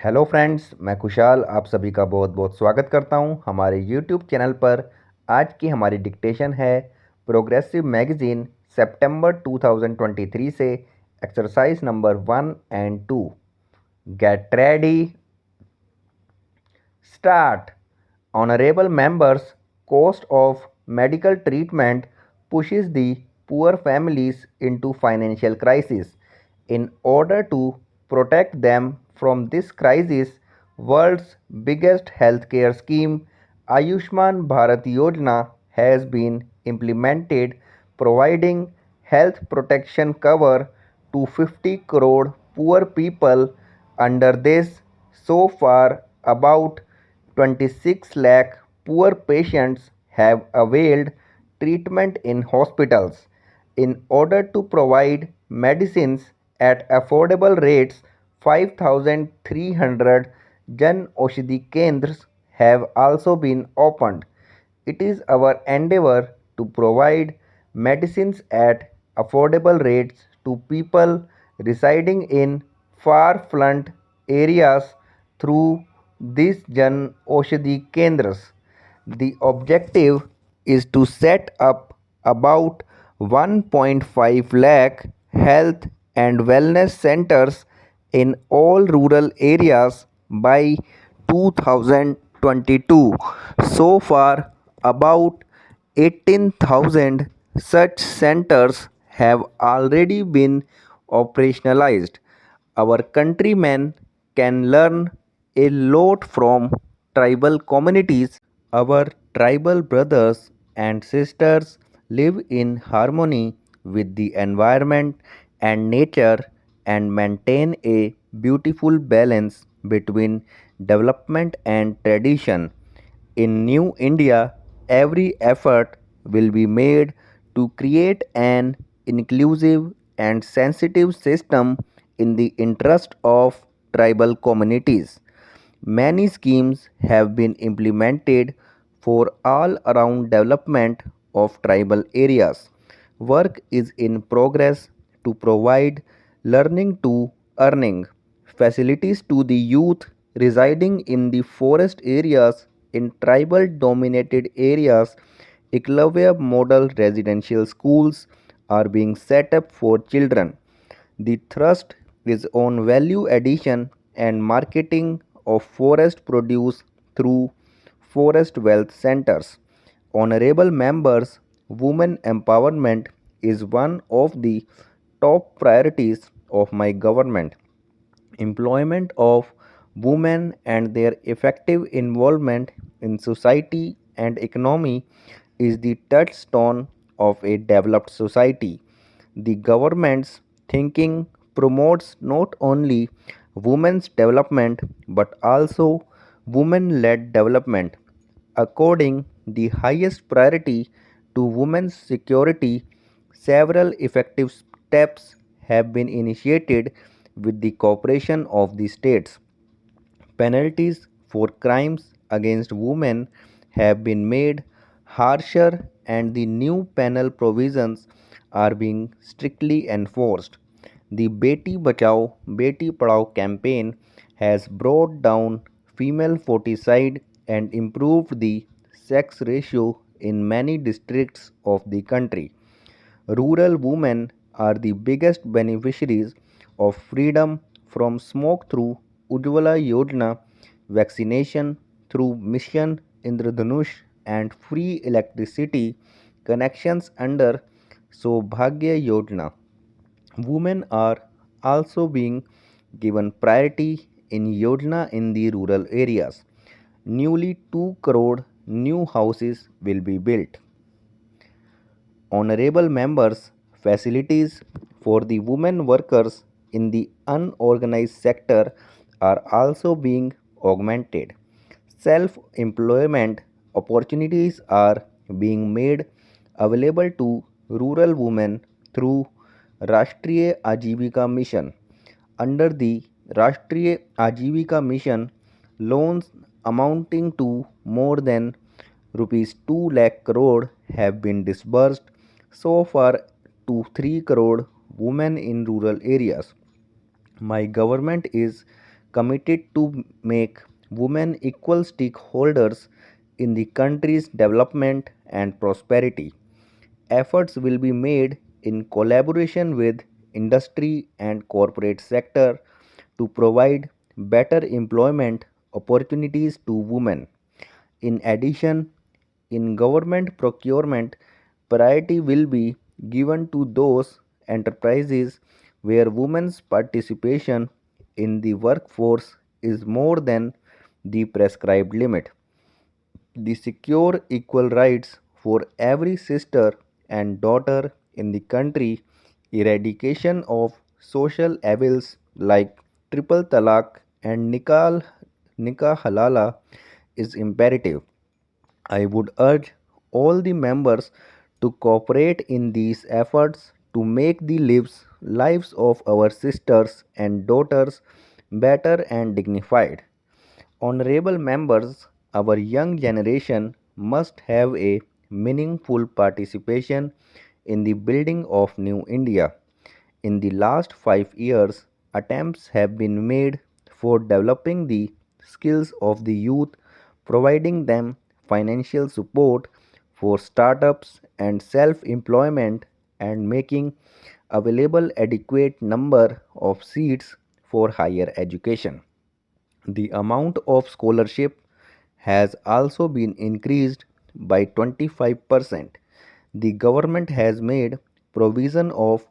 Hello friends, मैं खुशाल आप सभी का बहुत बहुत स्वागत करता हूं हमारे यूट्यूब चैनल पर। आज की हमारी डिक्टेशन है प्रोग्रेसिव मैगज़ीन सितंबर 2023 से exercise number 1 and 2। Get ready, start. Honorable members, cost of medical treatment pushes the poor families into financial crisis. In order to protect them from this crisis, world's biggest healthcare scheme, Ayushman Bharat Yojana, has been implemented, providing health protection cover to 50 crore poor people. Under this, so far about 26 lakh poor patients have availed treatment in hospitals. In order to provide medicines at affordable rates, 5,300 Jan Aushadhi Kendras have also been opened. It is our endeavor to provide medicines at affordable rates to people residing in far-flung areas through these Jan Aushadhi Kendras. The objective is to set up about 1.5 lakh health and wellness centers in all rural areas by 2022. So far, about 18,000 such centers have already been operationalized. Our countrymen can learn a lot from tribal communities. Our tribal brothers and sisters live in harmony with the environment and nature and maintain a beautiful balance between development and tradition. In New India, every effort will be made to create an inclusive and sensitive system in the interest of tribal communities. Many schemes have been implemented for all around development of tribal areas. Work is in progress to provide learning to earning facilities to the youth residing in the forest areas in tribal dominated areas. Eklavya model residential schools are being set up for children. The thrust is on value addition and marketing of forest produce through forest wealth centers. Honorable members, women empowerment is one of the top priorities of my government. Employment of women and their effective involvement in society and economy is the touchstone of a developed society. The government's thinking promotes not only women's development but also women led development. According the highest priority to women's security, several effective steps have been initiated with the cooperation of the states. Penalties for crimes against women have been made harsher and the new penal provisions are being strictly enforced. The Beti Bachao Beti Padhao campaign has brought down female foeticide and improved the sex ratio in many districts of the country. Rural women are the biggest beneficiaries of freedom from smoke through Ujjwala Yojana, vaccination through Mission Indradhanush, and free electricity connections under Saubhagya Yojana. Women are also being given priority in Yojana in the rural areas. Newly 2 crore new houses will be built. Honorable members, facilities for the women workers in the unorganized sector are also being augmented. Self employment opportunities are being made available to rural women through Rashtriya Ajivika Mission. Under the Rashtriya Ajivika Mission, loans amounting to more than rupees 2 lakh crore have been disbursed so far to 3 crore women in rural areas. My government is committed to make women equal stakeholders in the country's development and prosperity. Efforts will be made in collaboration with industry and corporate sector to provide better employment opportunities to women. In addition, in government procurement, priority will be given to those enterprises where women's participation in the workforce is more than the prescribed limit. The secure equal rights for every sister and daughter in the country, eradication of social evils like triple talaq and nikah halala is imperative. I would urge all the members to cooperate in these efforts to make the lives of our sisters and daughters better and dignified. Honorable members, our young generation must have a meaningful participation in the building of New India. In the last 5 years, attempts have been made for developing the skills of the youth, providing them financial support for startups and self-employment, and making available adequate number of seats for higher education. The amount of scholarship has also been increased by 25%. The government has made provision of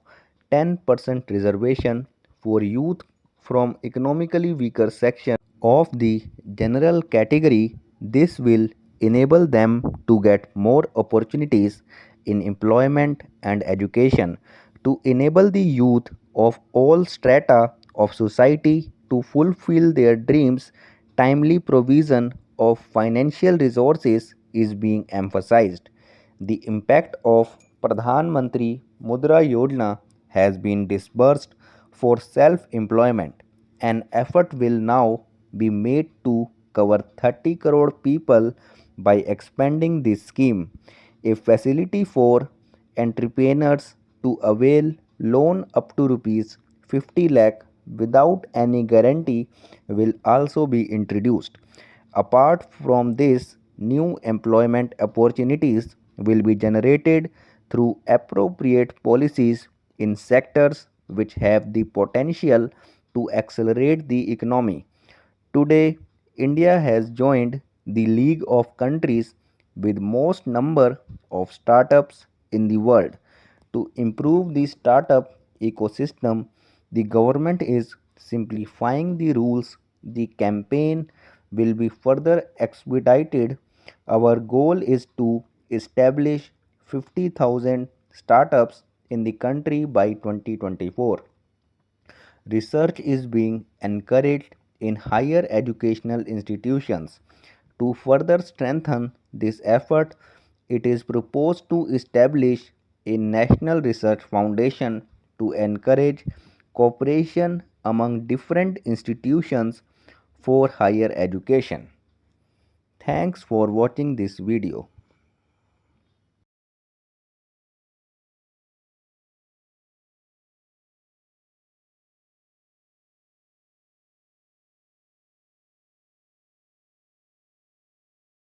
10% reservation for youth from economically weaker section of the general category. This will enable them to get more opportunities in employment and education to enable the youth of all strata of society to fulfill their dreams. Timely provision of financial resources is being emphasized. The impact of Pradhan Mantri Mudra Yojana has been disbursed for self-employment. An effort will now be made to cover 30 crore people by expanding this scheme. A facility for entrepreneurs to avail loan up to rupees 50 lakh without any guarantee will also be introduced. Apart from this, new employment opportunities will be generated through appropriate policies in sectors which have the potential to accelerate the economy. Today, India has joined the league of countries with most number of startups in the world. To improve the startup ecosystem, the government is simplifying the rules. The campaign will be further expedited. Our goal is to establish 50,000 startups in the country by 2024. Research is being encouraged in higher educational institutions. To further strengthen this effort, it is proposed to establish a national research foundation to encourage cooperation among different institutions for higher education. Thanks for watching this video.